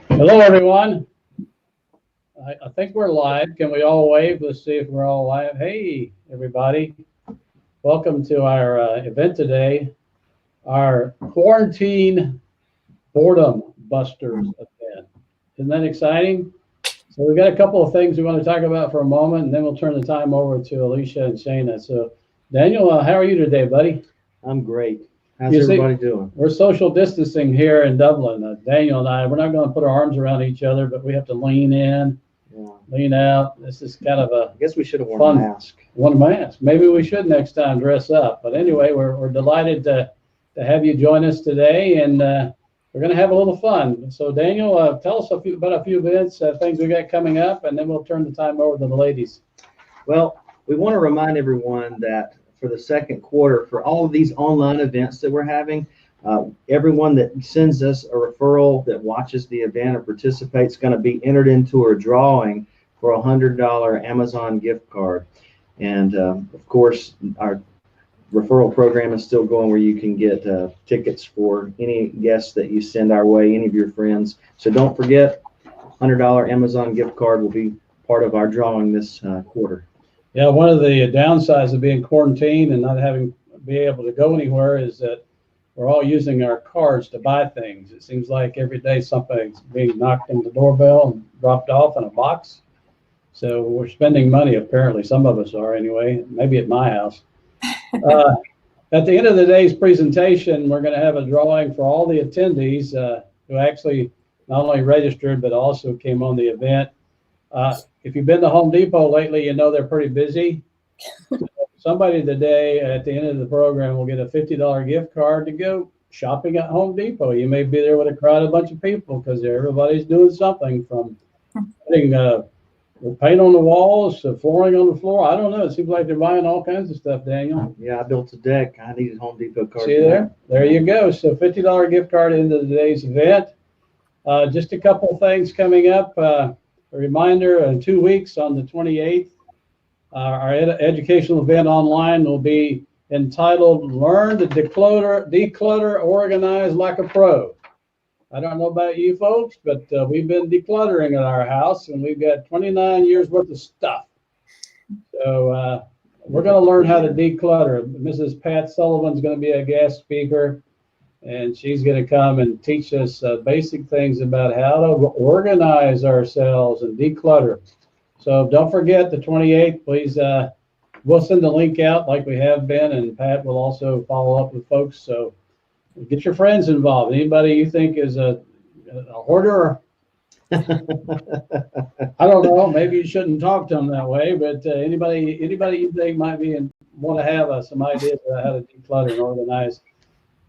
Hello, everyone. I think we're live. Can we all wave? Let's see if we're all live. Hey, everybody. Welcome to our event today, our Quarantine Boredom Busters event. Isn't that exciting? So we've got a couple of things we want to talk about for a moment, and then we'll turn the time over to Alicia and Shayna. So, Daniel, how are you today, buddy? I'm great. How's everybody doing? We're social distancing here in Dublin. Daniel and I, we're not going to put our arms around each other, but we have to lean in, lean out. This is kind of a I guess we should have worn a mask. One mask. Maybe we should next time dress up. But anyway, we're delighted to have you join us today, and we're going to have a little fun. So, Daniel, tell us about a few events, things we got coming up, and then we'll turn the time over to the ladies. Well, we want to remind everyone that for the second quarter, for all of these online events that we're having, everyone that sends us a referral that watches the event or participates is going to be entered into a drawing for a $100 Amazon gift card. And of course, our referral program is still going, where you can get tickets for any guests that you send our way, any of your friends. So don't forget, $100 Amazon gift card will be part of our drawing this quarter. Yeah, one of the downsides of being quarantined and not be able to go anywhere is that we're all using our cards to buy things. It seems like every day something's being knocked on the doorbell and dropped off in a box. So we're spending money, apparently. Some of us are anyway, maybe at my house. At the end of the day's presentation, we're going to have a drawing for all the attendees who actually not only registered, but also came on the event. If you've been to Home Depot lately, you know they're pretty busy. Somebody today at the end of the program will get a $50 gift card to go shopping at Home Depot. You may be there with a crowded bunch of people because everybody's doing something, from putting paint on the walls to flooring on the floor. I don't know. It seems like they're buying all kinds of stuff, Daniel. Yeah, I built a deck. I needed Home Depot card. See there? There you go. So $50 gift card into today's event. Just a couple of things coming up. A reminder, in 2 weeks on the 28th, our educational event online will be entitled Learn to Declutter, Organize Like a Pro. I don't know about you folks, but we've been decluttering at our house, and we've got 29 years worth of stuff. So we're going to learn how to declutter. Mrs. Pat Sullivan's going to be a guest speaker, and she's going to come and teach us basic things about how to organize ourselves and declutter. So don't forget the 28th, please. We'll send the link out like we have been, and Pat will also follow up with folks. So get your friends involved. Anybody you think is a hoarder? I don't know. Maybe you shouldn't talk to them that way, but anybody you think might want to have some ideas about how to declutter and organize,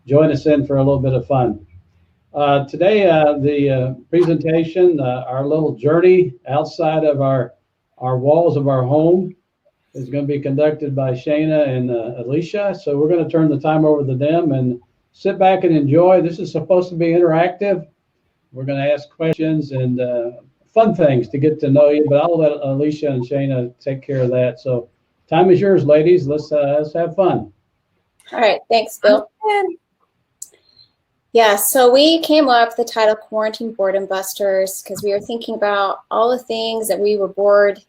join us in for a little bit of fun. Today, the presentation, our little journey outside of our walls of our home, is going to be conducted by Shayna and Alicia. So we're going to turn the time over to them and sit back and enjoy. This is supposed to be interactive. We're going to ask questions and fun things to get to know you, but I'll let Alicia and Shayna take care of that. So time is yours, ladies. Let's have fun. All right. Thanks, Bill. Yeah, so we came up with the title Quarantine Boredom Busters because we were thinking about all the things that we were bored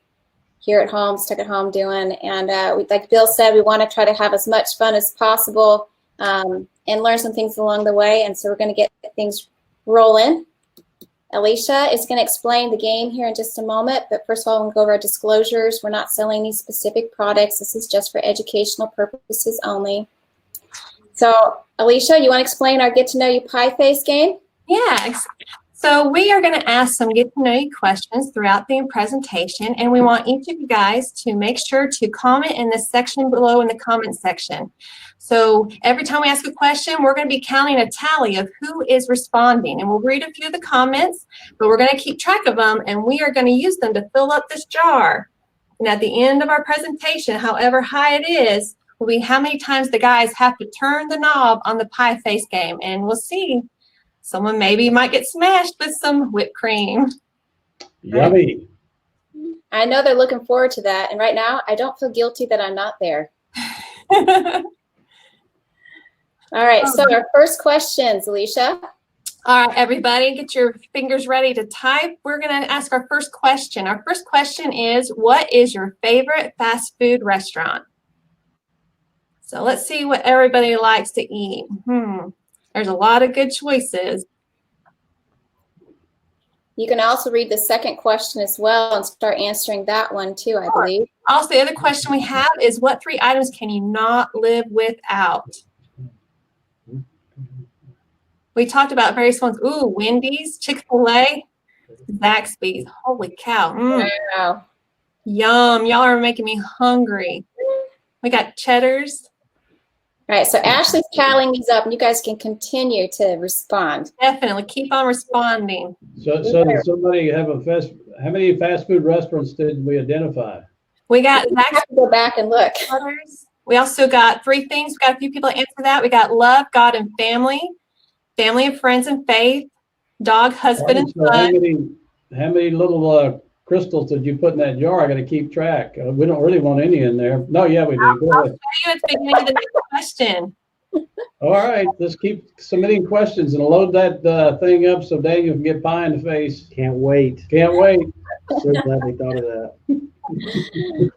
here at home, stuck at home doing. And like Bill said, we want to try to have as much fun as possible and learn some things along the way. And so we're going to get things rolling. Alicia is going to explain the game here in just a moment. But first of all, we'll go over our disclosures. We're not selling any specific products. This is just for educational purposes only. So, Alicia, you want to explain our Get to Know You Pie Face game? Yeah. So we are going to ask some Get to Know You questions throughout the presentation, and we want each of you guys to make sure to comment in the section below in the comment section. So every time we ask a question, we're going to be counting a tally of who is responding, and we'll read a few of the comments, but we're going to keep track of them, and we are going to use them to fill up this jar. And at the end of our presentation, however high it is, will be how many times the guys have to turn the knob on the pie face game. And we'll see. Someone maybe might get smashed with some whipped cream. Yummy. I know they're looking forward to that. And right now, I don't feel guilty that I'm not there. All right. So our first questions, Alicia. All right, everybody, get your fingers ready to type. We're going to ask our first question. Our first question is, what is your favorite fast food restaurant? So let's see what everybody likes to eat. There's a lot of good choices. You can also read the second question as well and start answering that one too, I believe. Also, the other question we have is, what 3 items can you not live without? We talked about various ones. Ooh, Wendy's, Chick-fil-A, Zaxby's. Holy cow. Wow. Yum. Y'all are making me hungry. We got Cheddar's. All right, so Ashley's tallying these up, and you guys can continue to respond. Definitely. Keep on responding. So does somebody have how many fast food restaurants did we identify? We got I have to go back and look. Cheddar's. We also got 3 things. We got a few people to answer that. We got love, God, and family, family and friends and faith, dog, husband, and So son. how many little crystals did you put in that jar? I got to keep track. We don't really want any in there. No, yeah, we do. Go I'll ahead. show you at the beginning of the next question. All right, let's keep submitting questions and load that thing up so Daniel can get pie in the face. Can't wait. Can't wait. So glad we thought of that.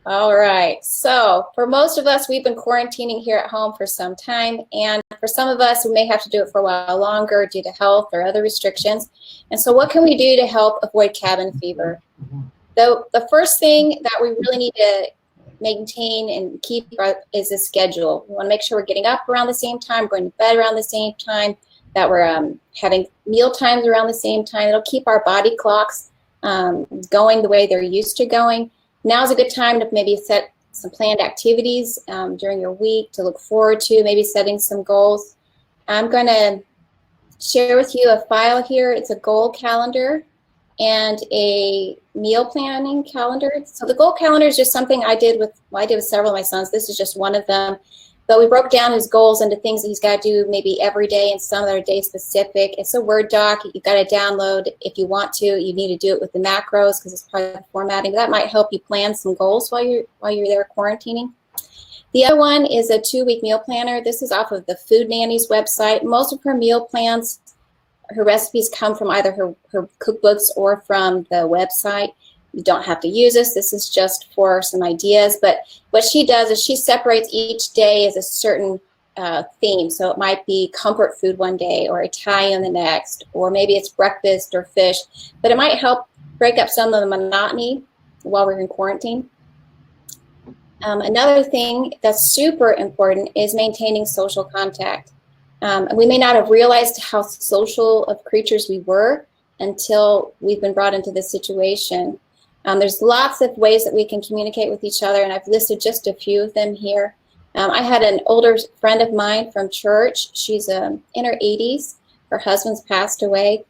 All right, so for most of us, we've been quarantining here at home for some time, and for some of us, we may have to do it for a while longer due to health or other restrictions. And so what can we do to help avoid cabin fever? The first thing that we really need to maintain and keep is a schedule. We want to make sure we're getting up around the same time, going to bed around the same time, that we're having meal times around the same time. It'll keep our body clocks going the way they're used to going. Now's a good time to maybe set some planned activities during your week to look forward to, maybe setting some goals. I'm going to share with you a file here. It's a goal calendar and a meal planning calendar. So the goal calendar is just something I did with several of my sons. This is just one of them. But we broke down his goals into things that he's got to do maybe every day and some that are day specific. It's a Word doc. You've got to download if you want to. You need to do it with the macros because it's part of the formatting. That might help you plan some goals while you're there quarantining. The other one is a 2-week meal planner. This is off of the Food Nanny's website. Most of her meal plans, her recipes come from either her cookbooks or from the website. You don't have to use this. This is just for some ideas. But what she does is she separates each day as a certain theme. So it might be comfort food one day or Italian the next, or maybe it's breakfast or fish. But it might help break up some of the monotony while we're in quarantine. Another thing that's super important is maintaining social contact. And we may not have realized how social of creatures we were until we've been brought into this situation. There's lots of ways that we can communicate with each other, and I've listed just a few of them here. I had an older friend of mine from church. She's in her 80s. Her husband's passed away.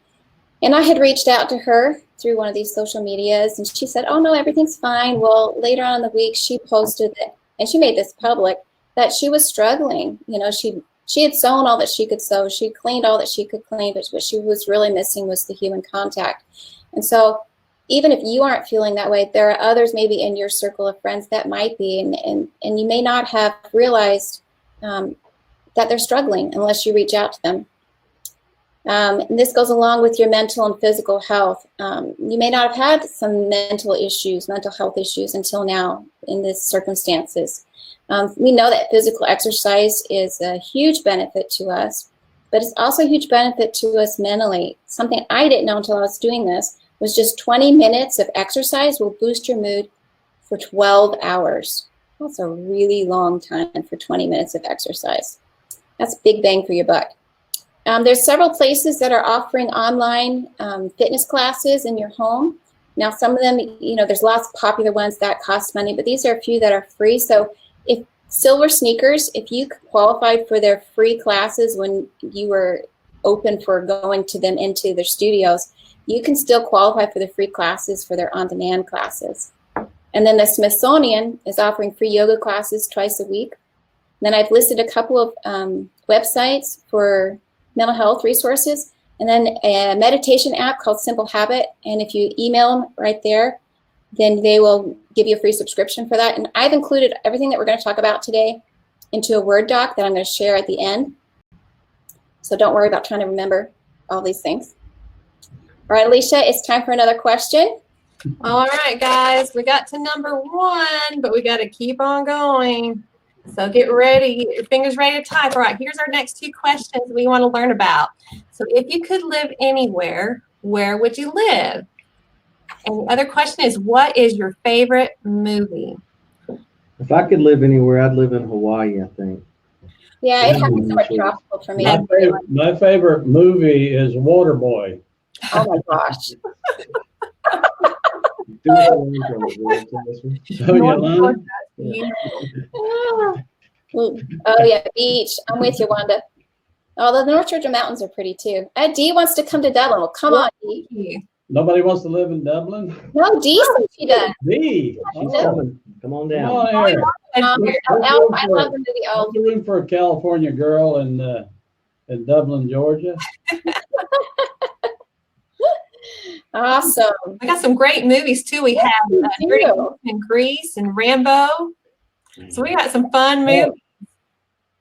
And I had reached out to her through one of these social medias, and she said, oh, no, everything's fine. Well, later on in the week, she posted it, and she made this public, that she was struggling. You know, she had sewn all that she could sew. She cleaned all that she could clean, but what she was really missing was the human contact. And so even if you aren't feeling that way, there are others maybe in your circle of friends that might be, and you may not have realized that they're struggling unless you reach out to them. And this goes along with your mental and physical health. You may not have had some mental health issues until now in these circumstances. We know that physical exercise is a huge benefit to us, but it's also a huge benefit to us mentally. Something I didn't know until I was doing this was just 20 minutes of exercise will boost your mood for 12 hours. That's a really long time for 20 minutes of exercise. That's a big bang for your buck. There's several places that are offering online fitness classes in your home. Now, some of them, you know, there's lots of popular ones that cost money, but these are a few that are free. So if Silver Sneakers, if you qualified for their free classes when you were open for going to them into their studios, you can still qualify for the free classes for their on-demand classes. And then the Smithsonian is offering free yoga classes twice a week. Then I've listed a couple of websites for mental health resources, and then a meditation app called Simple Habit. And if you email them right there, then they will give you a free subscription for that. And I've included everything that we're going to talk about today into a Word doc that I'm going to share at the end. So don't worry about trying to remember all these things. All right, Alicia, it's time for another question. All right, guys, we got to number 1, but we got to keep on going. So get ready, get your fingers ready to type. All right, here's our next 2 questions we want to learn about. So if you could live anywhere, where would you live? And the other question is, what is your favorite movie? If I could live anywhere, I'd live in Hawaii, I think. Yeah, it has to be somewhere tropical for me. My favorite movie is Waterboy. Oh my gosh. So Yolanda? Oh yeah, beach. I'm with you, Wanda. Oh, the North Georgia mountains are pretty too. Dee wants to come to Dublin. Well, come on, Dee. Nobody wants to live in Dublin? No, Dee said she does. Dee. Oh. Come on down. Come on here. I love the movie Elf. What's the room for a California girl in Dublin, Georgia? Awesome. We got some great movies too. We have and Grease and Rambo. So we got some fun movies.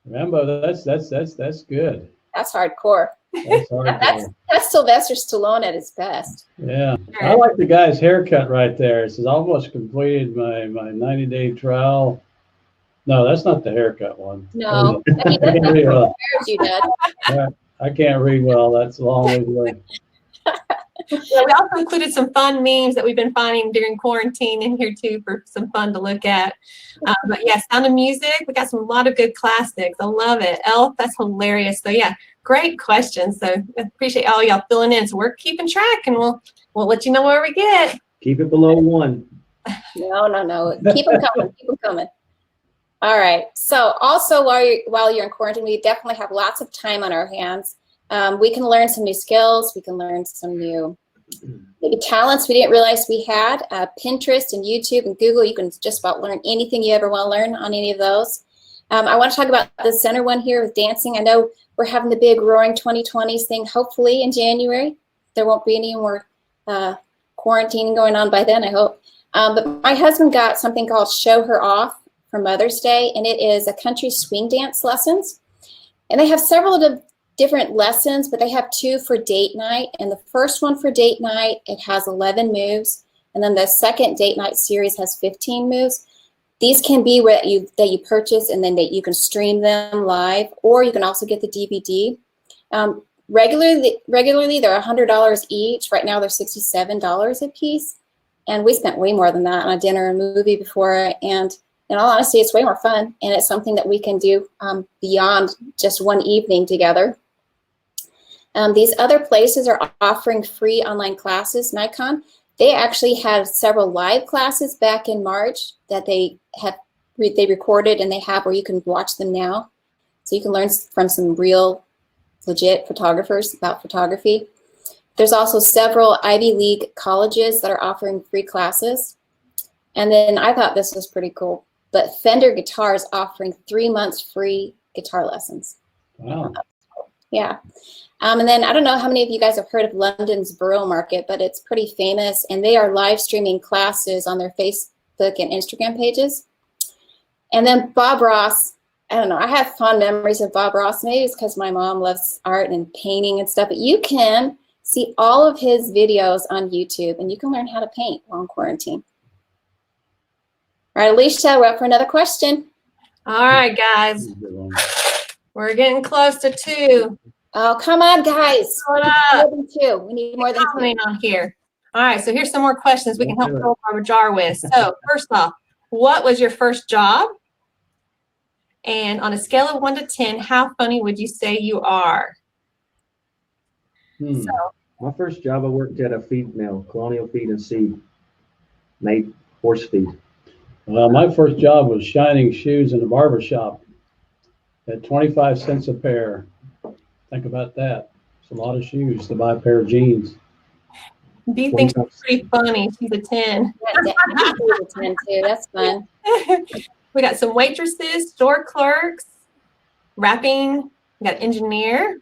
Rambo, that's good. That's hardcore. That's hardcore. That's Sylvester Stallone at his best. Yeah, I like the guy's haircut right there. It says almost completed my 90-day trial. No, that's not the haircut one. No, I can't read well. You did. I can't read well. That's a long way away. Yeah, we also included some fun memes that we've been finding during quarantine in here too for some fun to look at. But yeah, Sound of Music, we got a lot of good classics. I love it. Elf, that's hilarious. So yeah, great questions. So I appreciate all y'all filling in. So we're keeping track, and we'll let you know where we get. Keep it below 1. No. Keep them coming. Keep them coming. All right. So also while you're in quarantine, we definitely have lots of time on our hands. We can learn some new skills. We can learn some new maybe talents we didn't realize we had. Pinterest and YouTube and Google, you can just about learn anything you ever want to learn on any of those. I want to talk about the center one here with dancing. I know we're having the big Roaring 2020s thing, hopefully in January. There won't be any more quarantine going on by then, I hope. But my husband got something called Show Her Off for Mother's Day, and it is a country swing dance lessons. And they have several of the different lessons, but they have 2 for date night. And the first one for date night, it has 11 moves. And then the second date night series has 15 moves. These can be that you purchase and then that you can stream them live, or you can also get the DVD. Regularly they're $100 each. Right now they're $67 a piece. And we spent way more than that on a dinner and movie before. And in all honesty, it's way more fun. And it's something that we can do beyond just one evening together. These other places are offering free online classes. Nikon, they actually had several live classes back in March that they recorded and they have where you can watch them now. So you can learn from some real, legit photographers about photography. There's also several Ivy League colleges that are offering free classes. And then I thought this was pretty cool, but Fender Guitar is offering 3 months free guitar lessons. Wow. Yeah. And then I don't know how many of you guys have heard of London's Borough Market, but it's pretty famous, and they are live streaming classes on their Facebook and Instagram pages. And then Bob Ross, I don't know, I have fond memories of Bob Ross. Maybe it's because my mom loves art and painting and stuff, but you can see all of his videos on YouTube, and you can learn how to paint while in quarantine. All right, Alicia, we're up for another question. All right, guys. We're getting close to 2. Oh, come on, guys. Hold up. More than 2. We need more than 2. On here. All right, so here's some more questions we can help fill our jar with. So first off, what was your first job? And on a scale of 1 to 10, how funny would you say you are? So, my first job, I worked at a feed mill, Colonial Feed and Seed, made horse feed. Well, my first job was shining shoes in a barber shop at 25 cents a pair. Think about that. It's a lot of shoes to buy a pair of jeans. Dee thinks she's pretty funny. She's a 10. Yeah, a 10 too. That's fun. We got some waitresses, store clerks, wrapping. We got engineer.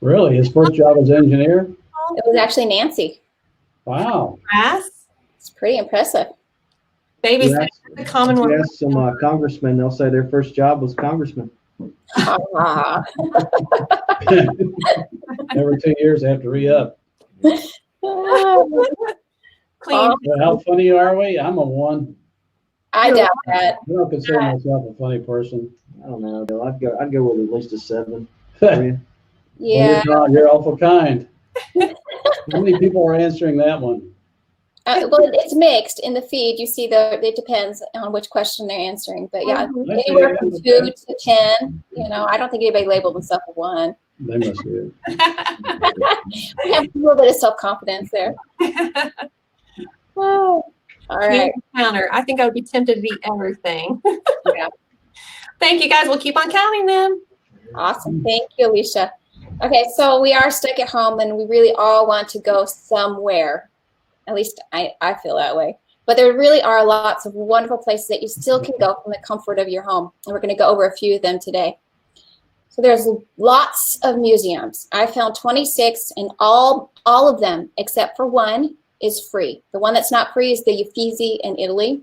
Really? His first job was engineer? It was actually Nancy. Wow. Grass. It's pretty impressive. Babysitter, the common If one. you ask some congressmen, they'll say their first job was congressman. Ah. Every 2 years, I have to re-up. Clean. Well, how funny are we? I'm a 1. I doubt that. I don't consider myself a funny person. I don't know, Bill. I'd go with at least a 7. Well, Yeah. you're awful kind. How many people are answering that one? Well, it's mixed in the feed. You see, it depends on which question they're answering. But yeah, I see. anywhere from 2 to 10. You know, I don't think anybody labeled themselves a 1. They must be. We have a little bit of self-confidence there. Oh, all right. Counter. I think I would be tempted to eat everything. Yeah. Thank you, guys. We'll keep on counting them. Awesome. Thank you, Alicia. Okay, so we are stuck at home and we really all want to go somewhere. At least I feel that way. But there really are lots of wonderful places that you still can go from the comfort of your home. And we're going to go over a few of them today. So there's lots of museums. I found 26 and all of them except for one is free. The one that's not free is the Uffizi in Italy.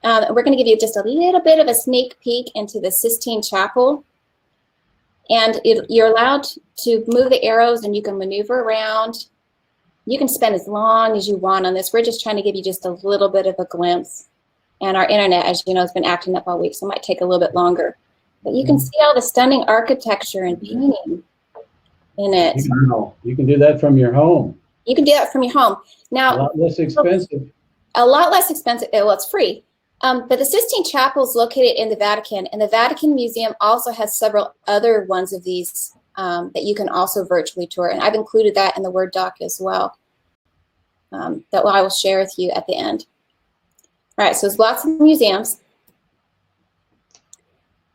We're going to give you just a little bit of a sneak peek into the Sistine Chapel. And you're allowed to move the arrows and you can maneuver around. You can spend as long as you want on this. We're just trying to give you just a little bit of a glimpse. And our internet, as you know, has been acting up all week, so it might take a little bit longer. But you can see all the stunning architecture and painting in it. You can do that from your home. You can do that from your home. Now, A lot less expensive. a lot less expensive. Well, it's free. But the Sistine Chapel is located in the Vatican, and the Vatican Museum also has several other ones of these that you can also virtually tour. And I've included that in the Word doc as well that I will share with you at the end. All right, so there's lots of museums.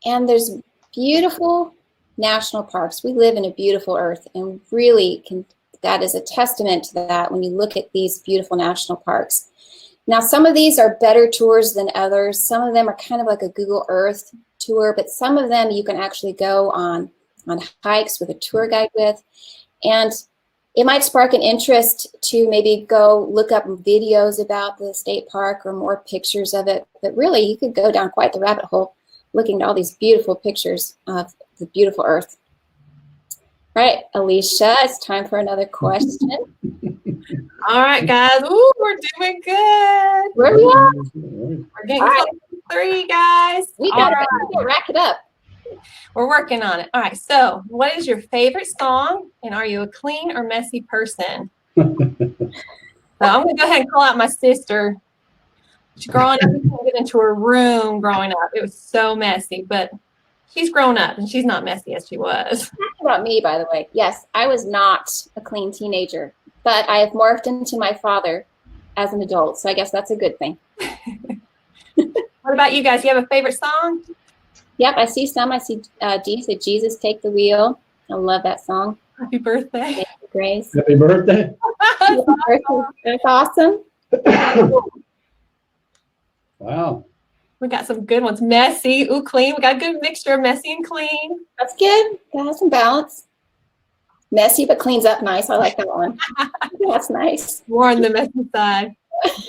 And there's beautiful national parks. We live in a beautiful earth, and really that is a testament to that when you look at these beautiful national parks. Now, some of these are better tours than others. Some of them are kind of like a Google Earth tour, but some of them you can actually go on hikes with a tour guide with. And it might spark an interest to maybe go look up videos about the state park or more pictures of it. But really, you could go down quite the rabbit hole looking at all these beautiful pictures of the beautiful earth. All right, Alicia, it's time for another question. All right, guys. Ooh, we're doing good. Where are we at? We're getting close to 3, guys. We got to rack it up. We're working on it. All right. So, what is your favorite song? And are you a clean or messy person? So I'm going to go ahead and call out my sister. Growing up, we couldn't get into her room growing up. It was so messy, but she's grown up and she's not messy as she was. Talking about me, by the way. Yes, I was not a clean teenager, but I have morphed into my father as an adult. So I guess that's a good thing. What about you guys? You have a favorite song? Yep, I see some. I see Dee said, Jesus, Take the Wheel. I love that song. Happy birthday. Thank you, Grace. Happy birthday. Happy birthday. That's awesome. Wow. We got some good ones. Messy. Ooh, clean. We got a good mixture of messy and clean. That's good. That has some balance. Messy, but cleans up nice. I like that one. That's nice. More on the messy side.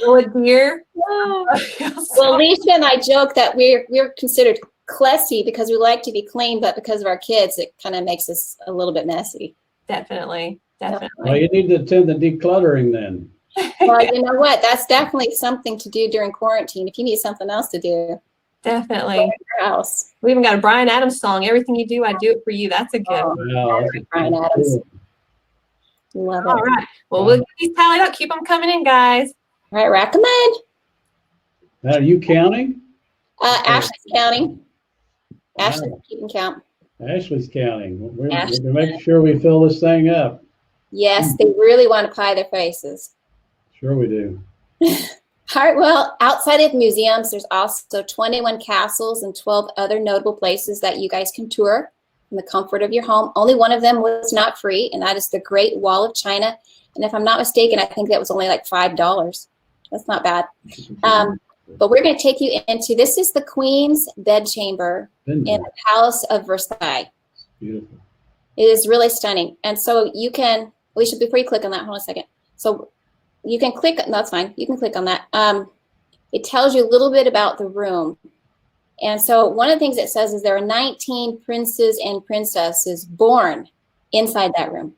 Oh, dear. Well, Alicia and I joke that we're considered classy because we like to be clean, but because of our kids, it kind of makes us a little bit messy. Definitely. Well, you need to attend the decluttering then. Well, you know what? That's definitely something to do during quarantine. If you need something else to do, Definitely. go to your house. We even got a Bryan Adams song. Everything you do, I do it for you. That's a good one. Wow, Bryan Adams. Love it. All right. Well, we'll get these tallied up. Keep them coming in, guys. All right, rack 'em in. Now, are you counting? Ashley's counting. Ashley's Wow. keeping count. Ashley's counting. We're Ashley. going to make sure we fill this thing up. Yes, they really want to pie their faces. Sure we do. All right, well, outside of museums, there's also 21 castles and 12 other notable places that you guys can tour in the comfort of your home. Only one of them was not free, and that is the Great Wall of China. And if I'm not mistaken, I think that was only like $5. That's not bad. But we're going to take you into, this is the Queen's bedchamber in the Palace of Versailles. Beautiful. It is really stunning. And so you can, Alicia, before you click on that, hold on a second. So you can click, that's fine. You can click on that. It tells you a little bit about the room. And so one of the things it says is there are 19 princes and princesses born inside that room.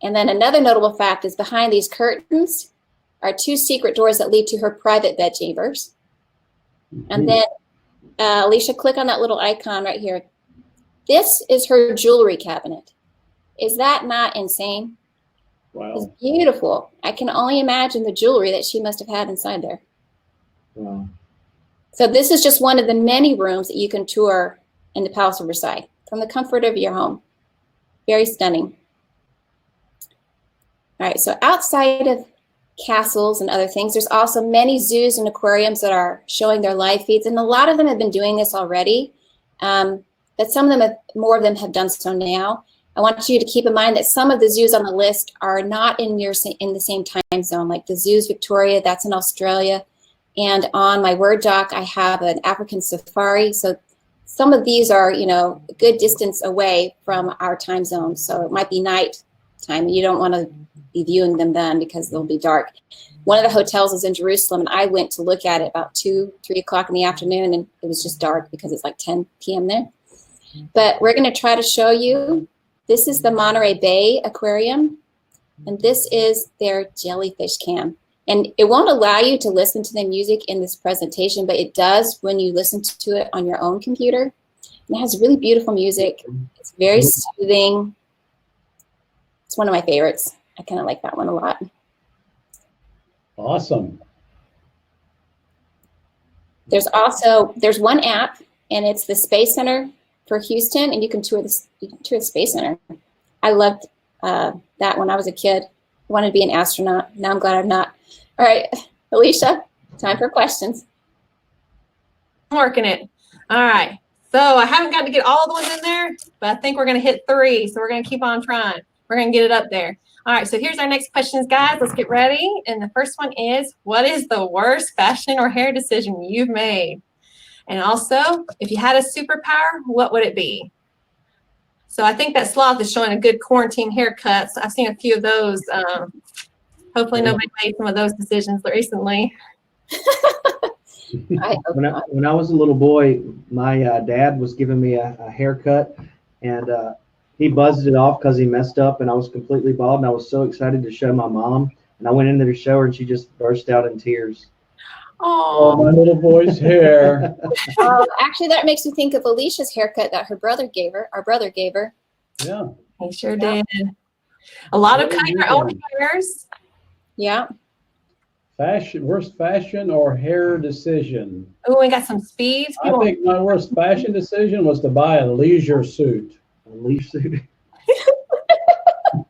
And then another notable fact is behind these curtains are 2 secret doors that lead to her private bedchambers. And then, Alicia, click on that little icon right here. This is her jewelry cabinet. Is that not insane? Wow. It's beautiful. I can only imagine the jewelry that she must have had inside there. Wow. So this is just one of the many rooms that you can tour in the Palace of Versailles from the comfort of your home. Very stunning. All right, so outside of castles and other things, there's also many zoos and aquariums that are showing their live feeds, and a lot of them have been doing this already, but some of them, more of them have done so now. I want you to keep in mind that some of the zoos on the list are not in the same time zone, like the Zoos Victoria, that's in Australia, and on my Word doc, I have an African safari, so some of these are, you know, a good distance away from our time zone, so it might be night time, and you don't want to be viewing them then because they'll be dark. One of the hotels is in Jerusalem, and I went to look at it about 2, 3 o'clock in the afternoon, and it was just dark because it's like 10 p.m. there. But we're going to try to show you. This is the Monterey Bay Aquarium, and this is their jellyfish cam. And it won't allow you to listen to the music in this presentation, but it does when you listen to it on your own computer. And it has really beautiful music. It's very soothing. It's one of my favorites. I kind of like that one a lot. Awesome. There's one app, and it's the Space Center for Houston, and you can tour the Space Center. I loved that when I was a kid. I wanted to be an astronaut. Now I'm glad I'm not. All right, Alicia, time for questions. I'm working it. All right. So I haven't got to get all the ones in there, but I think we're going to hit 3. So we're going to keep on trying. We're going to get it up there. All right, so here's our next questions, guys. Let's get ready. And the first one is, what is the worst fashion or hair decision you've made? And also, if you had a superpower, what would it be? So I think that sloth is showing a good quarantine haircut. So I've seen a few of those. Hopefully nobody made some of those decisions recently. When I was a little boy, my dad was giving me a haircut, and he buzzed it off because he messed up, and I was completely bald, and I was so excited to show my mom. And I went in there to show her, and she just burst out in tears. Oh, my little boy's hair. Actually, that makes me think of Alicia's haircut that her brother gave her. Our brother gave her. Yeah. He sure did. A lot of cutting our own hairs. Yeah. Worst fashion or hair decision? Oh, we got some speeds. I think my worst fashion decision was to buy a leisure suit. A leisure suit.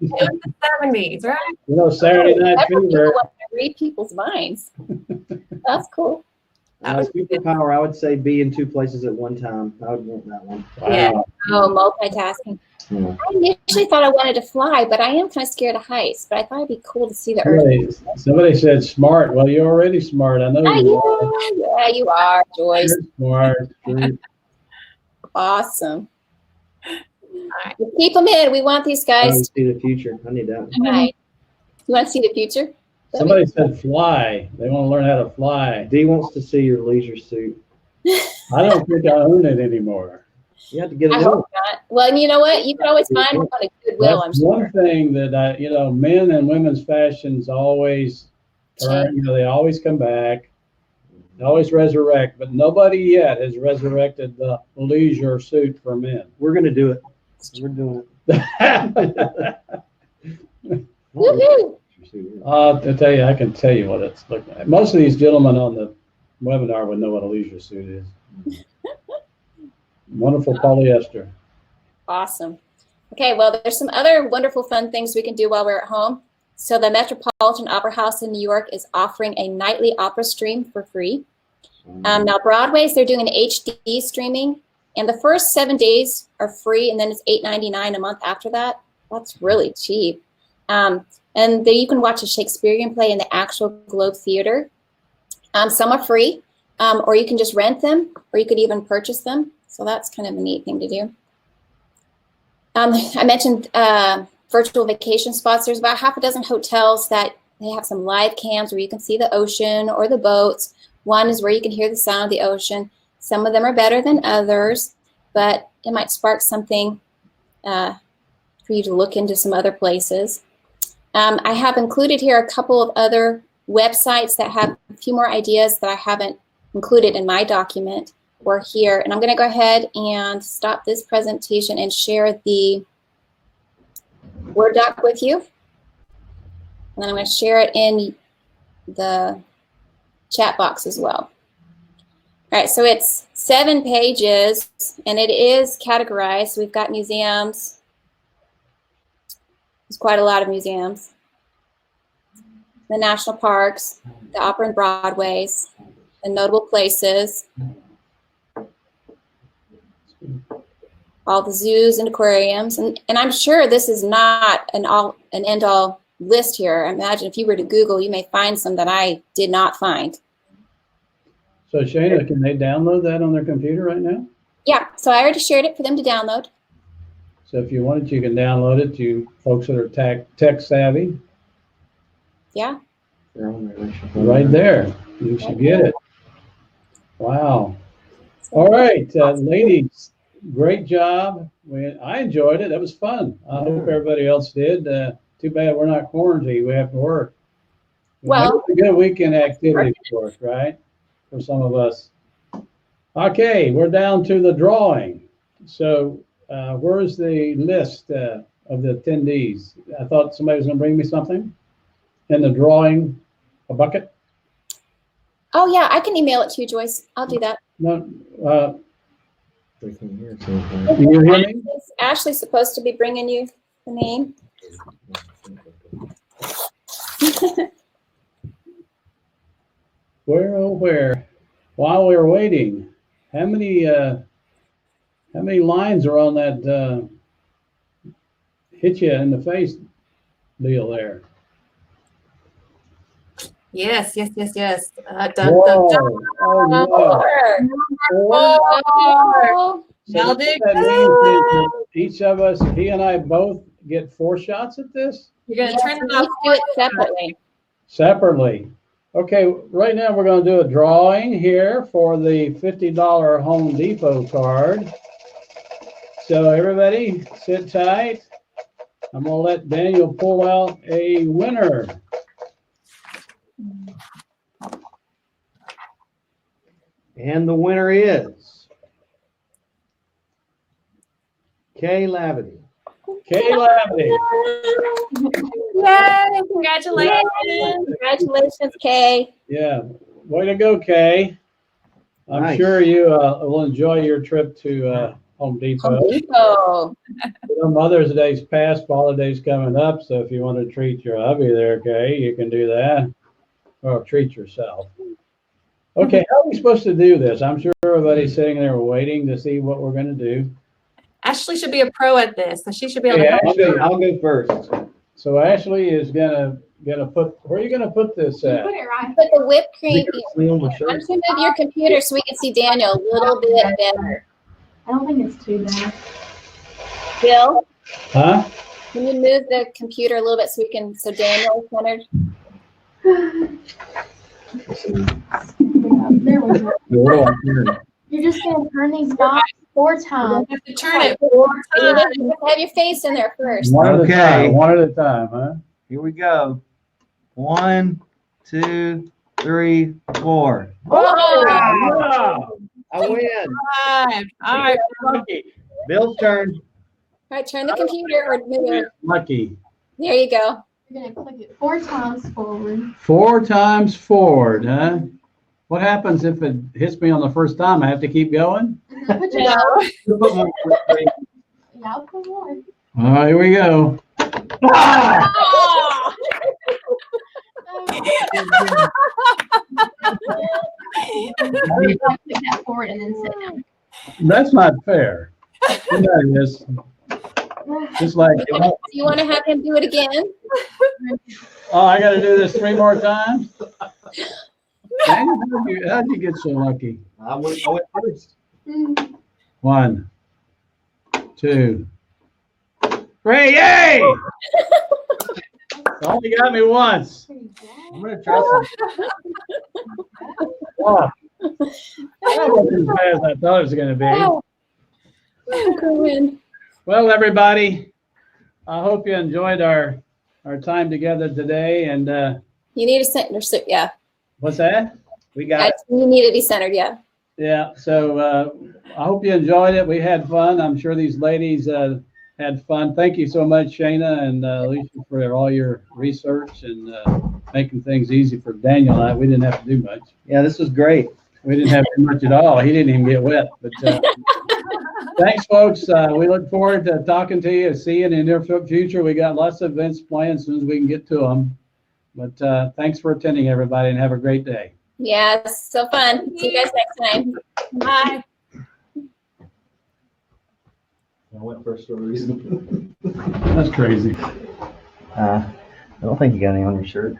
It was the 70s, right? You know, Saturday Night Fever. Read people's minds. That's cool. Superpower, I would say be in 2 places at one time. I would want that one. Wow. Yeah. Oh, multitasking. Yeah. I initially thought I wanted to fly, but I am kind of scared of heights. But I thought it'd be cool to see the Earth. Somebody said smart. Well, you're already smart. I know you are. Yeah, you are, Joyce. You're smart. Awesome. Right. Keep them in. We want these I guys. want to see the future. I need that. All right. You want to see the future? Somebody said fly. They want to learn how to fly. Dee wants to see your leisure suit. I don't think I own it anymore. You have to get I it hope not. Well, you know what? You can always find one at Goodwill, I'm That's sure. one thing that men and women's fashions always turn, they always come back. They always resurrect, but nobody yet has resurrected the leisure suit for men. We're going to do it. We're doing it. Woohoo! To tell you, I can tell you what it's looking like. Most of these gentlemen on the webinar would know what a leisure suit is. Wonderful polyester. Awesome. Okay, well, there's some other wonderful fun things we can do while we're at home. So the Metropolitan Opera House in New York is offering a nightly opera stream for free. Now Broadway's, they're doing an HD streaming, and the first 7 days are free, and then it's $8.99 a month after that. That's really cheap. And then you can watch a Shakespearean play in the actual Globe Theater. Some are free, or you can just rent them, or you could even purchase them. So that's kind of a neat thing to do. I mentioned virtual vacation spots. There's about half a dozen hotels that they have some live cams where you can see the ocean or the boats. One is where you can hear the sound of the ocean. Some of them are better than others, but it might spark something for you to look into some other places. I have included here a couple of other websites that have a few more ideas that I haven't included in my document or here. And I'm going to go ahead and stop this presentation and share the Word doc with you. And then I'm going to share it in the chat box as well. All right, so it's 7 pages, and it is categorized. We've got museums. There's quite a lot of museums. The national parks, the opera and Broadways, the notable places, all the zoos and aquariums. And I'm sure this is not an end-all list here. I imagine if you were to Google, you may find some that I did not find. So Shana, can they download that on their computer right now? Yeah, so I already shared it for them to download. So if you wanted, you can download it to folks that are tech savvy. Yeah. Right there. You should get it. Wow. All right, ladies, great job. I enjoyed it. That was fun. I hope everybody else did. Too bad we're not quarantined. We have to work. Well, it's a good weekend activity for us, right? For some of us. Okay, we're down to the drawing. So where's the list of the attendees? I thought somebody was going to bring me something. In the drawing, a bucket? Oh, yeah, I can email it to you, Joyce. I'll do that. No, We can hear can you hear me? Ashley's supposed to be bringing you the name. Where, oh, where? While we were waiting, how many lines are on that hit you in the face deal there? Yes. Whoa. Oh, no. Oh, Y'all So did that means that each of us, he and I both get 4 shots at this? You're going to turn it let's off. do it separately. Separately. Okay, right now we're going to do a drawing here for the $50 Home Depot card. So everybody sit tight. I'm going to let Daniel pull out a winner. And the winner is Kay Lavity. Kay Lavity. Yay, congratulations. Congratulations, Kay. Yeah, way to go, Kay. I'm Nice. sure you will enjoy your trip to Home Depot. Home Depot. Mother's Day's past, Father's Day's coming up, so if you want to treat your hubby there, Kay, you can do that. Or treat yourself. Okay, how are we supposed to do this? I'm sure everybody's sitting there waiting to see what we're going to do. Ashley should be a pro at this, so she should be able to Yeah. help. I'll go first. So Ashley is gonna put, where are you gonna put this at? Put it right. Put the whipped cream. On my Why shirt. don't you move your computer so we can see Daniel a little bit better? I don't think it's too bad. Bill, Huh? can you move the computer a little bit so we can, so Daniel is centered? There we go. You're just gonna turn these dots 4 You times. have to turn it. You have your face in there first. One at a Okay. time, one at a time, huh? Here we go. 1, 2, 3, 4. Oh, Wow. I win. Five. All right. Lucky. Bill's turn. all right, turn the computer or move it. Lucky. There you go. You're gonna click it 4 times forward. 4 times forward, huh? What happens if it hits me on the first time? I have to keep going? Put your No. yeah, put more. All right, here we go. Ah! Oh. Click that forward and then sit down. That's not fair. That is just like, Do you want to have him do it again? oh, I got to do this 3 more times? Dang, how'd you get so lucky? I went first. 1, 2, 3, yay! Only got me once. I'm gonna try some. Oh, That wasn't as bad as I thought it was going to be. Oh, go in. Well, everybody, I hope you enjoyed our time together today. And You need a center, yeah. what's that? We got it. You need to be centered, yeah. Yeah. So I hope you enjoyed it. We had fun. I'm sure these ladies had fun. Thank you so much, Shayna and Alicia, for all your research and making things easy for Daniel and I. We didn't have to do much. Yeah, this was great. We didn't have to do much at all. He didn't even get wet. But thanks, folks. We look forward to talking to you, see you in the near future. We got lots of events planned as soon as we can get to them. But thanks for attending, everybody, and have a great day. Yeah, it's so fun. See you guys next time. Bye. I went first for a reason. That's crazy. I don't think you got any on your shirt.